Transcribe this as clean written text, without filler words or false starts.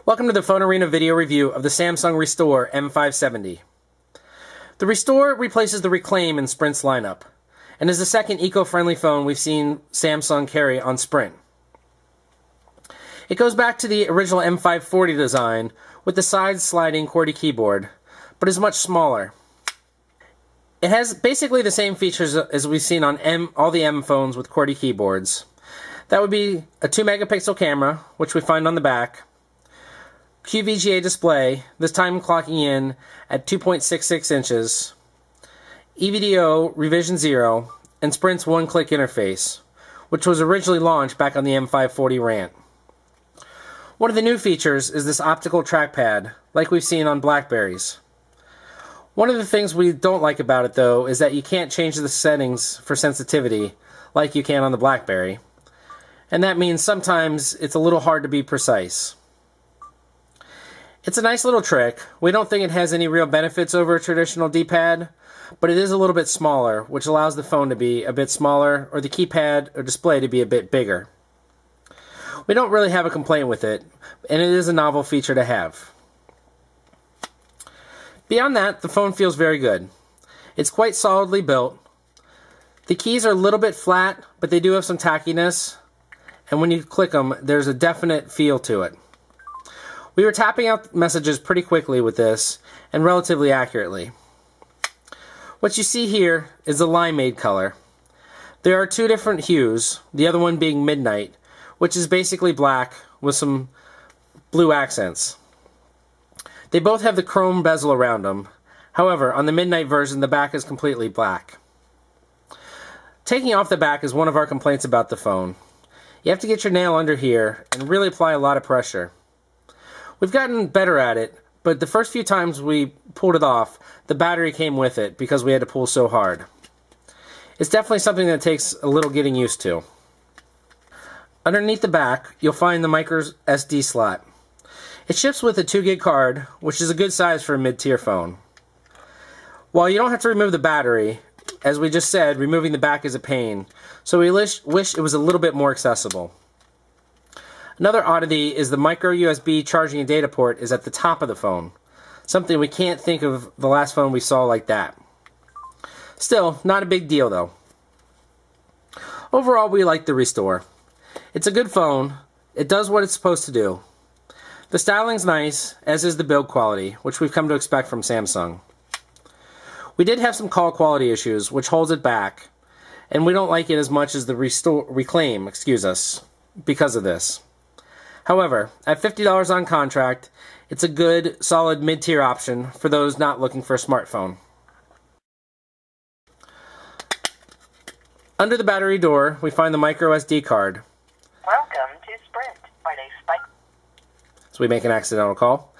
Welcome to the PhoneArena video review of the Samsung Restore M570. The Restore replaces the Reclaim in Sprint's lineup, and is the second eco-friendly phone we've seen Samsung carry on Sprint. It goes back to the original M540 design with the side-sliding QWERTY keyboard, but is much smaller. It has basically the same features as we've seen on all the M phones with QWERTY keyboards. That would be a 2-megapixel camera, which we find on the back, QVGA display, this time clocking in at 2.66 inches, EVDO Revision 0, and Sprint's one-click interface, which was originally launched back on the M540 RANT. One of the new features is this Optical Trackpad, like we've seen on Blackberries. One of the things we don't like about it, though, is that you can't change the settings for sensitivity like you can on the Blackberry, and that means sometimes it's a little hard to be precise. It's a nice little trick. We don't think it has any real benefits over a traditional D-pad, but it is a little bit smaller, which allows the phone to be a bit smaller, or the keypad or display to be a bit bigger. We don't really have a complaint with it, and it is a novel feature to have. Beyond that, the phone feels very good. It's quite solidly built. The keys are a little bit flat, but they do have some tackiness, and when you click them, there's a definite feel to it. We were tapping out messages pretty quickly with this, and relatively accurately. What you see here is the limeade color. There are two different hues, the other one being midnight, which is basically black with some blue accents. They both have the chrome bezel around them. However, on the midnight version, the back is completely black. Taking off the back is one of our complaints about the phone. You have to get your nail under here and really apply a lot of pressure. We've gotten better at it, but the first few times we pulled it off, the battery came with it because we had to pull so hard. It's definitely something that takes a little getting used to. Underneath the back, you'll find the micro SD slot. It ships with a 2 gig card, which is a good size for a mid-tier phone. While you don't have to remove the battery, as we just said, removing the back is a pain, so we wish it was a little bit more accessible. Another oddity is the micro USB charging and data port is at the top of the phone. Something we can't think of the last phone we saw like that. Still, not a big deal though. Overall, we like the Restore. It's a good phone. It does what it's supposed to do. The styling's nice, as is the build quality, which we've come to expect from Samsung. We did have some call quality issues, which holds it back, and we don't like it as much as the Reclaim, because of this. However, at $50 on contract, it's a good, solid mid-tier option for those not looking for a smartphone. Under the battery door, we find the micro SD card. Welcome to Sprint. Are they spike? So we make an accidental call.